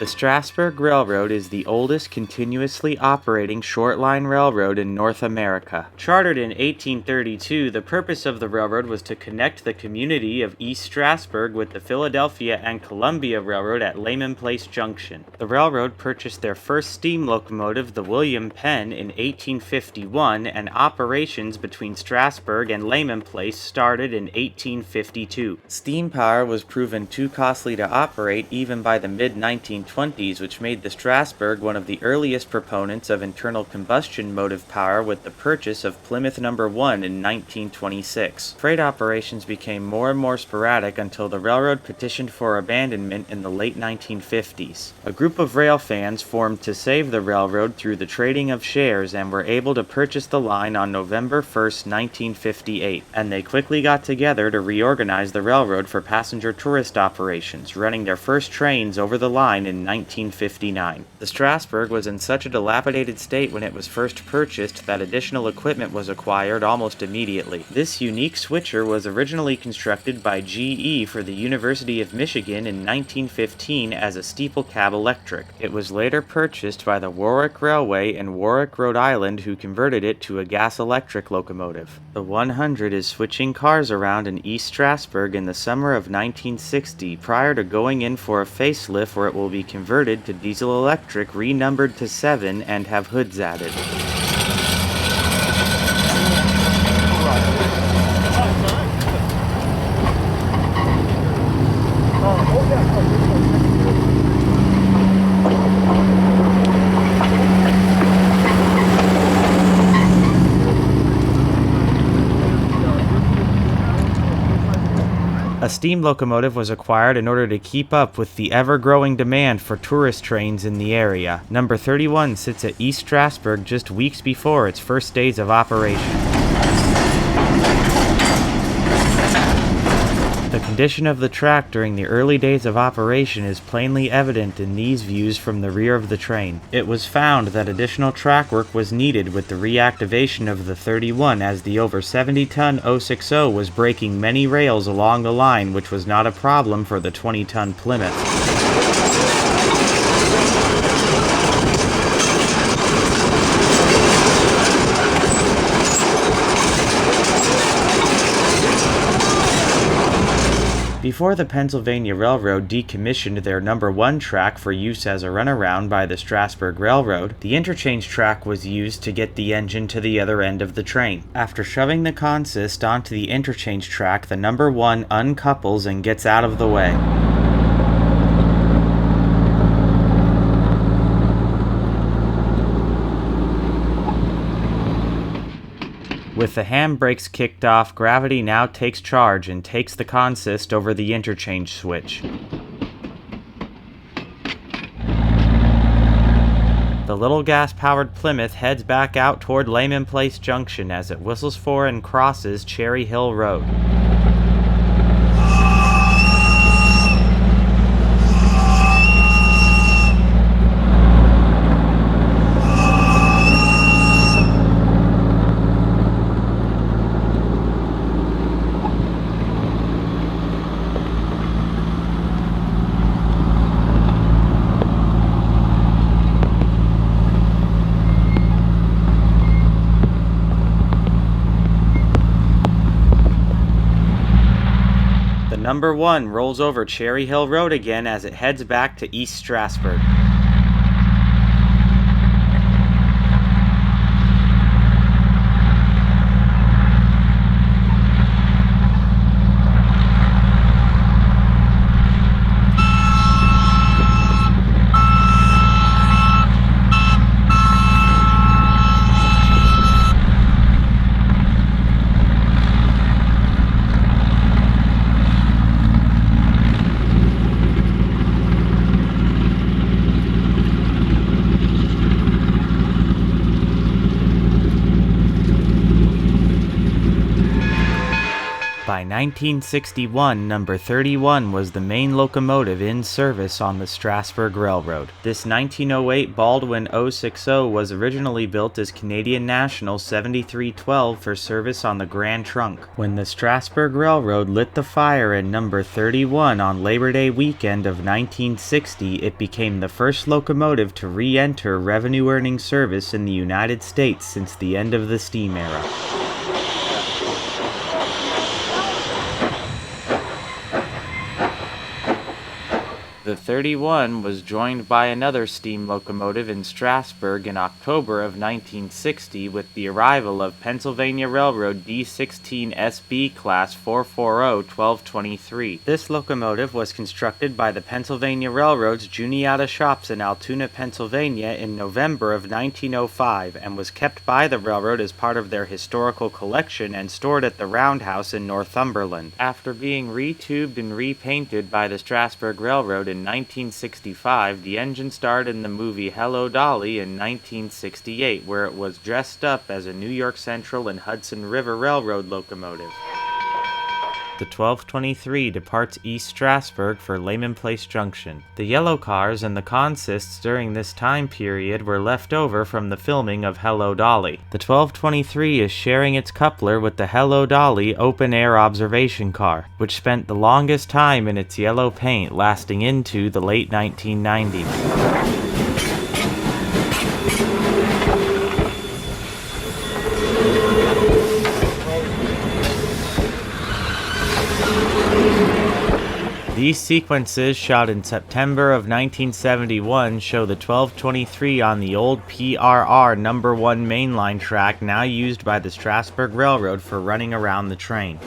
The Strasburg Railroad is the oldest continuously operating shortline railroad in North America. Chartered in 1832, the purpose of the railroad was to connect the community of East Strasburg with the Philadelphia and Columbia Railroad at Leamen Place Junction. The railroad purchased their first steam locomotive, the William Penn, in 1851, and operations between Strasburg and Leamen Place started in 1852. Steam power was proven too costly to operate even by the mid-1920s, which made the Strasburg one of the earliest proponents of internal combustion motive power with the purchase of Plymouth No. 1 in 1926. Freight operations became more and more sporadic until the railroad petitioned for abandonment in the late 1950s. A group of railfans formed to save the railroad through the trading of shares and were able to purchase the line on November 1, 1958, and they quickly got together to reorganize the railroad for passenger tourist operations, running their first trains over the line in 1959. The Strasburg was in such a dilapidated state when it was first purchased that additional equipment was acquired almost immediately. This unique switcher was originally constructed by GE for the University of Michigan in 1915 as a steeple cab electric. It was later purchased by the Warwick Railway in Warwick, Rhode Island, who converted it to a gas-electric locomotive. The 100 is switching cars around in East Strasburg in the summer of 1960 prior to going in for a facelift where it will be converted to diesel-electric, renumbered to 7, and have hoods added. A steam locomotive was acquired in order to keep up with the ever-growing demand for tourist trains in the area. Number 31 sits at East Strasburg just weeks before its first days of operation. The condition of the track during the early days of operation is plainly evident in these views from the rear of the train. It was found that additional track work was needed with the reactivation of the 31 as the over 70-ton 060 was breaking many rails along the line, which was not a problem for the 20-ton Plymouth. Before the Pennsylvania Railroad decommissioned their No. 1 track for use as a runaround by the Strasburg Railroad, the interchange track was used to get the engine to the other end of the train. After shoving the consist onto the interchange track, the No. 1 uncouples and gets out of the way. With the handbrakes kicked off, gravity now takes charge and takes the consist over the interchange switch. The little gas-powered Plymouth heads back out toward Leamen Place Junction as it whistles for and crosses Cherry Hill Road. Number 1 rolls over Cherry Hill Road again as it heads back to East Strasburg. By 1961, number 31 was the main locomotive in service on the Strasburg Railroad. This 1908 Baldwin 060 was originally built as Canadian National 7312 for service on the Grand Trunk. When the Strasburg Railroad lit the fire in number 31 on Labor Day weekend of 1960, it became the first locomotive to re-enter revenue-earning service in the United States since the end of the steam era. The 31 was joined by another steam locomotive in Strasburg in October of 1960 with the arrival of Pennsylvania Railroad D16 SB Class 440-1223. This locomotive was constructed by the Pennsylvania Railroad's Juniata shops in Altoona, Pennsylvania in November of 1905 and was kept by the railroad as part of their historical collection and stored at the Roundhouse in Northumberland. After being retubed and repainted by the Strasburg Railroad in 1965, the engine starred in the movie Hello, Dolly in 1968, where it was dressed up as a New York Central and Hudson River Railroad locomotive. The 1223 departs East Strasburg for Leamen Place Junction. The yellow cars and the consists during this time period were left over from the filming of Hello, Dolly. The 1223 is sharing its coupler with the Hello, Dolly open-air observation car, which spent the longest time in its yellow paint, lasting into the late 1990s. These sequences, shot in September of 1971, show the 1223 on the old PRR No. 1 mainline track now used by the Strasburg Railroad for running around the train.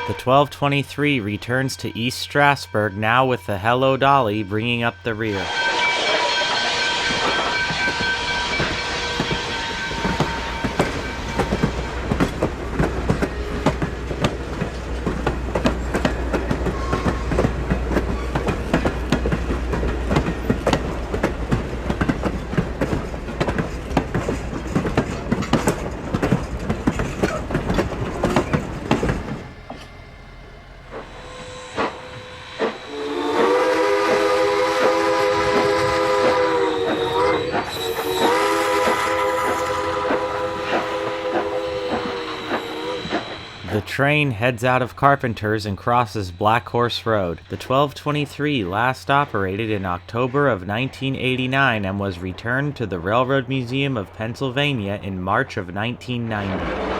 The 1223 returns to East Strasburg, now with the Hello, Dolly bringing up the rear. The train heads out of Carpenter's and crosses Black Horse Road. The 1223 last operated in October of 1989 and was returned to the Railroad Museum of Pennsylvania in March of 1990.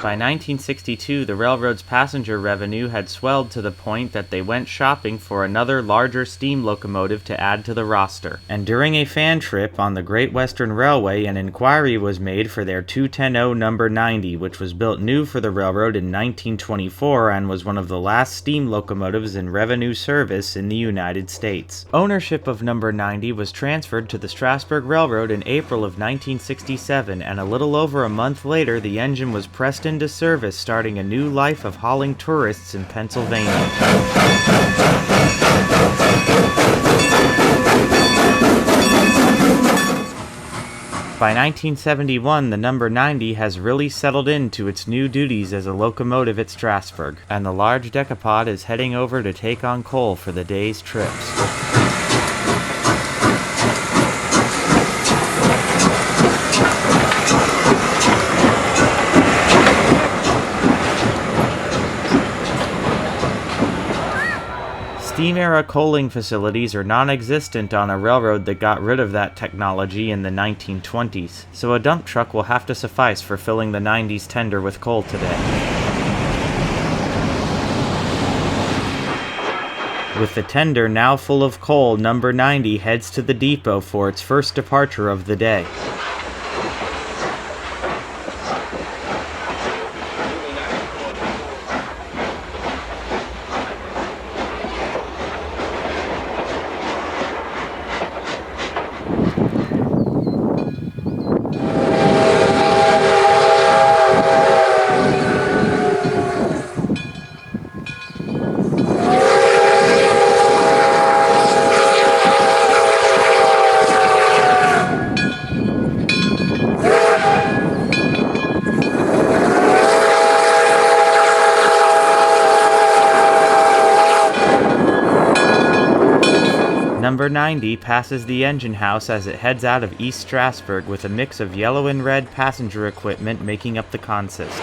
By 1962, the railroad's passenger revenue had swelled to the point that they went shopping for another larger steam locomotive to add to the roster. And during a fan trip on the Great Western Railway, an inquiry was made for their 210 No. 90, which was built new for the railroad in 1924 and was one of the last steam locomotives in revenue service in the United States. Ownership of No. 90 was transferred to the Strasburg Railroad in April of 1967, and a little over a month later, the engine was pressed into service, starting a new life of hauling tourists in Pennsylvania. By 1971, the No. 90 has really settled into its new duties as a locomotive at Strasburg, and the large decapod is heading over to take on coal for the day's trips. Steam-era coaling facilities are non-existent on a railroad that got rid of that technology in the 1920s, so a dump truck will have to suffice for filling the 90's tender with coal today. With the tender now full of coal, number 90 heads to the depot for its first departure of the day. Number 90 passes the engine house as it heads out of East Strasburg with a mix of yellow and red passenger equipment making up the consist.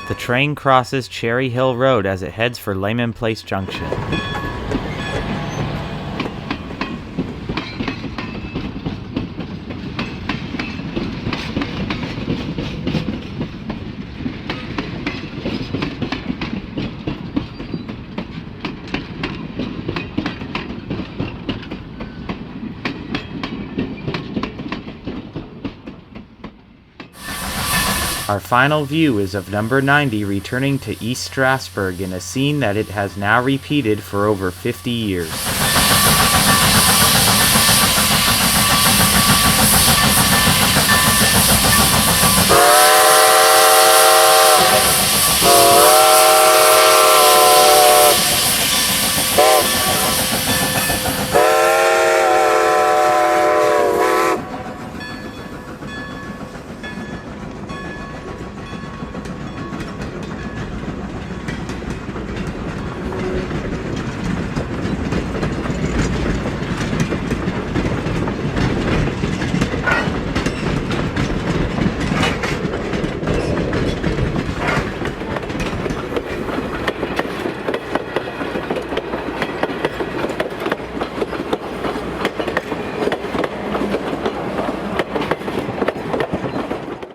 The train crosses Cherry Hill Road as it heads for Leamen Place Junction. Our final view is of number 90 returning to East Strasburg in a scene that it has now repeated for over 50 years.